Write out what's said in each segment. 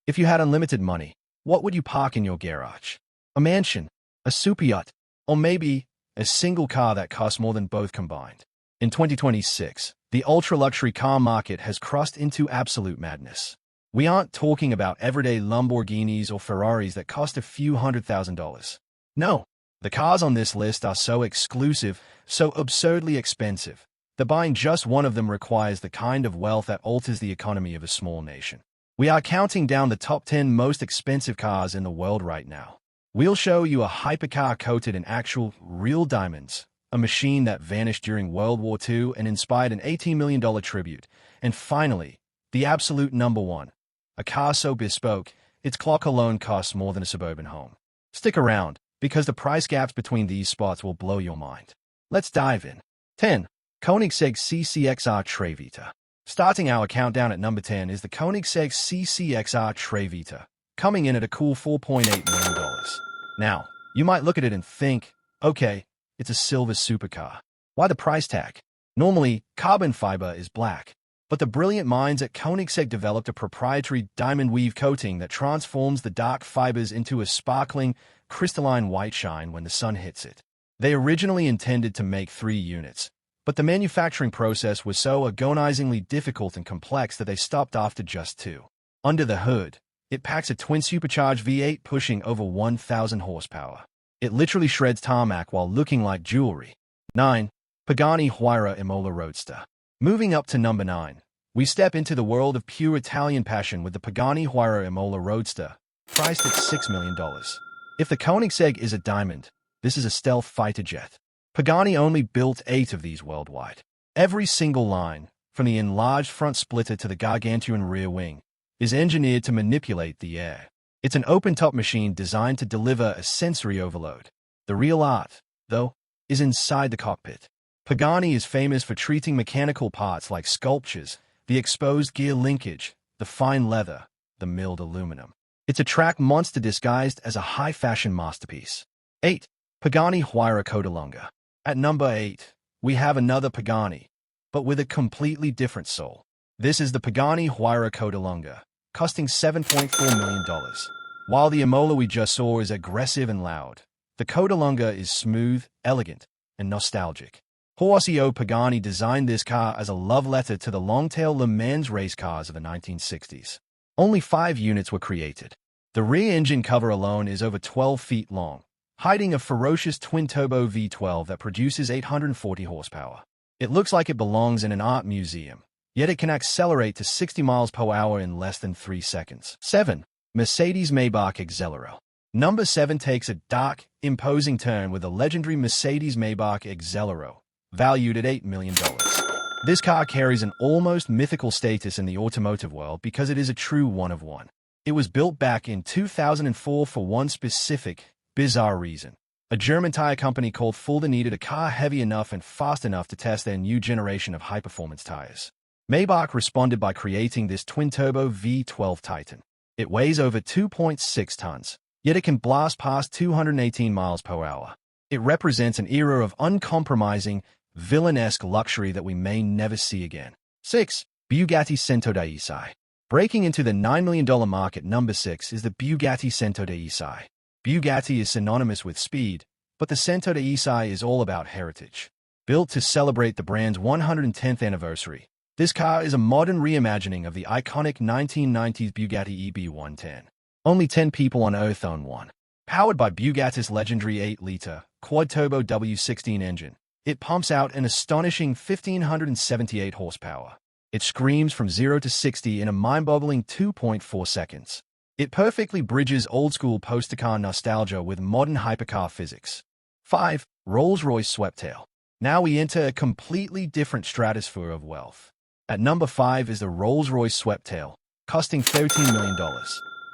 If you had unlimited money, what would you park in your garage? A mansion, a super yacht, or maybe a single car that costs more than both combined? In 2026, the ultra-luxury car market has crossed into absolute madness. We aren't talking about everyday Lamborghinis or Ferraris that cost a few $100,000. No, the cars on this list are so exclusive, so absurdly expensive, that buying just one of them requires the kind of wealth that alters the economy of a small nation. We are counting down the top 10 most expensive cars in the world right now. We'll show you a hypercar coated in actual, real diamonds, a machine that vanished during World War II and inspired an $18 million tribute, and finally, the absolute number one, a car so bespoke, its clock alone costs more than a suburban home. Stick around, because the price gaps between these spots will blow your mind. Let's dive in. 10. Koenigsegg CCXR Trevita. Starting our countdown at number 10 is the Koenigsegg CCXR Trevita, coming in at a cool $4.8 million. Now, you might look at it and think, okay, it's a silver supercar. Why the price tag? Normally, carbon fiber is black, but the brilliant minds at Koenigsegg developed a proprietary diamond weave coating that transforms the dark fibers into a sparkling, crystalline white shine when the sun hits it. They originally intended to make 3 units, but the manufacturing process was so agonizingly difficult and complex that they stopped after just 2. Under the hood, it packs a twin-supercharged V8 pushing over 1,000 horsepower. It literally shreds tarmac while looking like jewelry. 9. Pagani Huayra Imola Roadster. Moving up to number 9, we step into the world of pure Italian passion with the Pagani Huayra Imola Roadster, priced at $6 million. If the Koenigsegg is a diamond, this is a stealth fighter jet. Pagani only built 8 of these worldwide. Every single line, from the enlarged front splitter to the gargantuan rear wing, is engineered to manipulate the air. It's an open-top machine designed to deliver a sensory overload. The real art, though, is inside the cockpit. Pagani is famous for treating mechanical parts like sculptures, the exposed gear linkage, the fine leather, the milled aluminum. It's a track monster disguised as a high-fashion masterpiece. 8. Pagani Huayra Codalunga. At number 8, we have another Pagani, but with a completely different soul. This is the Pagani Huayra Codalunga, costing $7.4 million. While the Imola we just saw is aggressive and loud, the Codalunga is smooth, elegant, and nostalgic. Horsio Pagani designed this car as a love letter to the long-tail Le Mans race cars of the 1960s. Only 5 units were created. The rear engine cover alone is over 12 feet long, hiding a ferocious twin-turbo V12 that produces 840 horsepower. It looks like it belongs in an art museum, yet it can accelerate to 60 miles per hour in less than 3 seconds. 7. Mercedes-Maybach Exelero. Number 7 takes a dark, imposing turn with the legendary Mercedes-Maybach Exelero, valued at $8 million. This car carries an almost mythical status in the automotive world because it is a true one-of-one. It was built back in 2004 for one specific, bizarre reason. A German tire company called Fulda needed a car heavy enough and fast enough to test their new generation of high-performance tires. Maybach responded by creating this twin-turbo V12 Titan. It weighs over 2.6 tons, yet it can blast past 218 miles per hour. It represents an era of uncompromising, villainesque luxury that we may never see again. 6. Bugatti Centodieci. Breaking into the $9 million mark at number 6 is the Bugatti Centodieci. Bugatti is synonymous with speed, but the Centodieci is all about heritage. Built to celebrate the brand's 110th anniversary, this car is a modern reimagining of the iconic 1990s Bugatti EB110. Only 10 people on Earth own one. Powered by Bugatti's legendary 8-liter, quad-turbo W16 engine, it pumps out an astonishing 1,578 horsepower. It screams from 0 to 60 in a mind-boggling 2.4 seconds. It perfectly bridges old-school poster-car nostalgia with modern hypercar physics. 5. Rolls-Royce Sweptail. Now we enter a completely different stratosphere of wealth. At number 5 is the Rolls-Royce Sweptail, costing $13 million.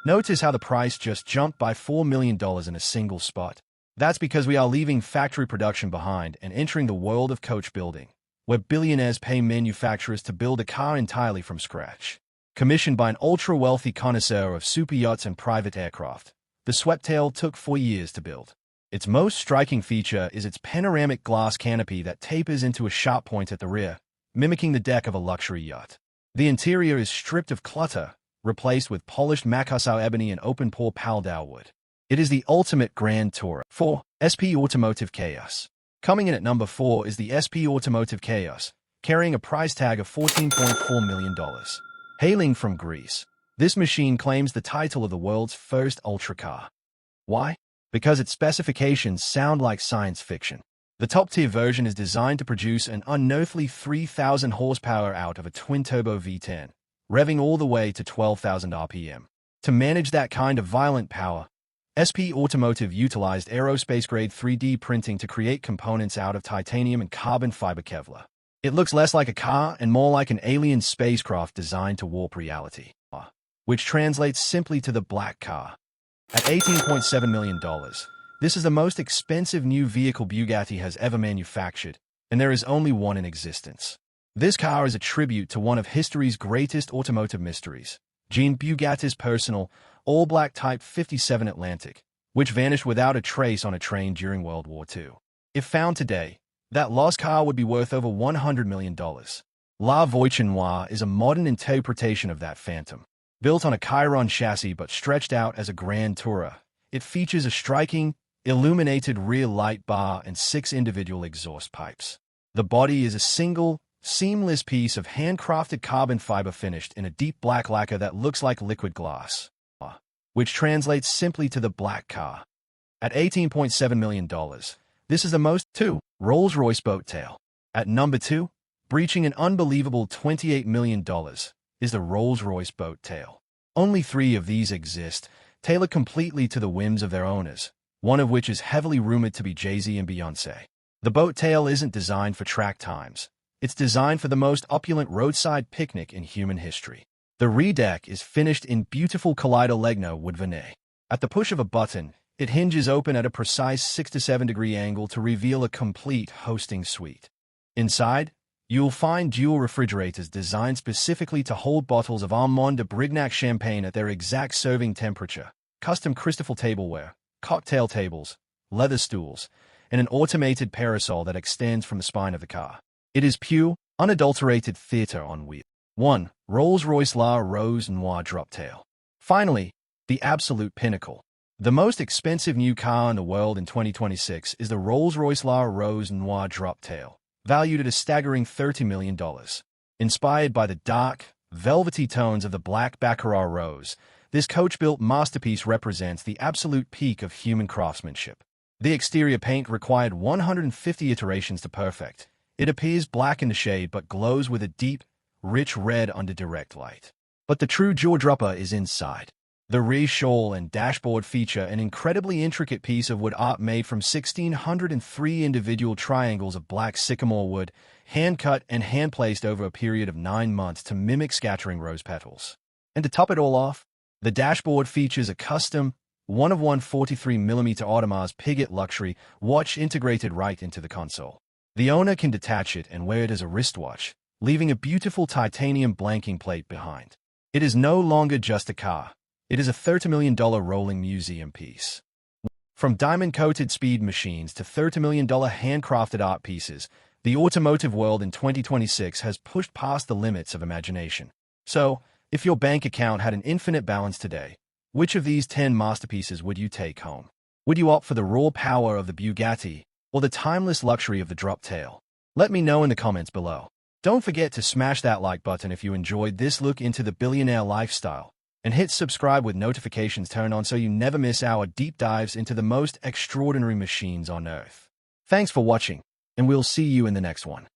Notice how the price just jumped by $4 million in a single spot. That's because we are leaving factory production behind and entering the world of coach building, where billionaires pay manufacturers to build a car entirely from scratch. Commissioned by an ultra-wealthy connoisseur of super yachts and private aircraft, the Sweptail took 4 years to build. Its most striking feature is its panoramic glass canopy that tapers into a sharp point at the rear, mimicking the deck of a luxury yacht. The interior is stripped of clutter, replaced with polished Makassar ebony and open-pore Paldau wood. It is the ultimate Grand Tourer. 4. SP Automotive Chaos. Coming in at number 4 is the SP Automotive Chaos, carrying a price tag of $14.4 million. Hailing from Greece, this machine claims the title of the world's first ultra car. Why? Because its specifications sound like science fiction. The top-tier version is designed to produce an unearthly 3,000 horsepower out of a twin-turbo V10, revving all the way to 12,000 RPM. To manage that kind of violent power, SP Automotive utilized aerospace-grade 3D printing to create components out of titanium and carbon fiber Kevlar. It looks less like a car and more like an alien spacecraft designed to warp reality, which translates simply to the black car. At $18.7 million, this is the most expensive new vehicle Bugatti has ever manufactured, and there is only one in existence. This car is a tribute to one of history's greatest automotive mysteries, Jean Bugatti's personal, all-black Type 57 Atlantic, which vanished without a trace on a train during World War II. If found today, that lost car would be worth over $100 million. La Voiture Noire is a modern interpretation of that phantom. Built on a Chiron chassis but stretched out as a Grand Tourer, it features a striking, illuminated rear light bar and 6 individual exhaust pipes. The body is a single, seamless piece of handcrafted carbon fiber finished in a deep black lacquer that looks like liquid glass, which translates simply to the black car. At $18.7 million, this is the most. 2. Rolls-Royce Sweptail. At number 2, breaching an unbelievable $28 million, is the Rolls-Royce Sweptail. Only 3 of these exist, tailored completely to the whims of their owners, one of which is heavily rumored to be Jay-Z and Beyoncé. The Sweptail isn't designed for track times. It's designed for the most opulent roadside picnic in human history. The rear deck is finished in beautiful Codalunga wood veneer. At the push of a button, it hinges open at a precise 6 to 7 degree angle to reveal a complete hosting suite. Inside, you'll find dual refrigerators designed specifically to hold bottles of Armand de Brignac champagne at their exact serving temperature, custom crystal tableware, cocktail tables, leather stools, and an automated parasol that extends from the spine of the car. It is pure, unadulterated theater on wheels. 1. Rolls-Royce La Rose Noire Droptail. Finally, the absolute pinnacle. The most expensive new car in the world in 2026 is the Rolls-Royce La Rose Noire Droptail, valued at a staggering $30 million. Inspired by the dark, velvety tones of the black Baccarat rose, this coach-built masterpiece represents the absolute peak of human craftsmanship. The exterior paint required 150 iterations to perfect. It appears black in the shade but glows with a deep, rich red under direct light. But the true jaw-dropper is inside. The rear shawl and dashboard feature an incredibly intricate piece of wood art made from 1,603 individual triangles of black sycamore wood, hand-cut and hand-placed over a period of 9 months to mimic scattering rose petals. And to top it all off, the dashboard features a custom, 1-of-1 43mm Audemars Piguet luxury watch integrated right into the console. The owner can detach it and wear it as a wristwatch, leaving a beautiful titanium blanking plate behind. It is no longer just a car. It is a $30 million rolling museum piece. From diamond-coated speed machines to $30 million handcrafted art pieces, the automotive world in 2026 has pushed past the limits of imagination. So, if your bank account had an infinite balance today, which of these 10 masterpieces would you take home? Would you opt for the raw power of the Bugatti or the timeless luxury of the Droptail? Let me know in the comments below. Don't forget to smash that like button if you enjoyed this look into the billionaire lifestyle, and hit subscribe with notifications turned on so you never miss our deep dives into the most extraordinary machines on Earth. Thanks for watching, and we'll see you in the next one.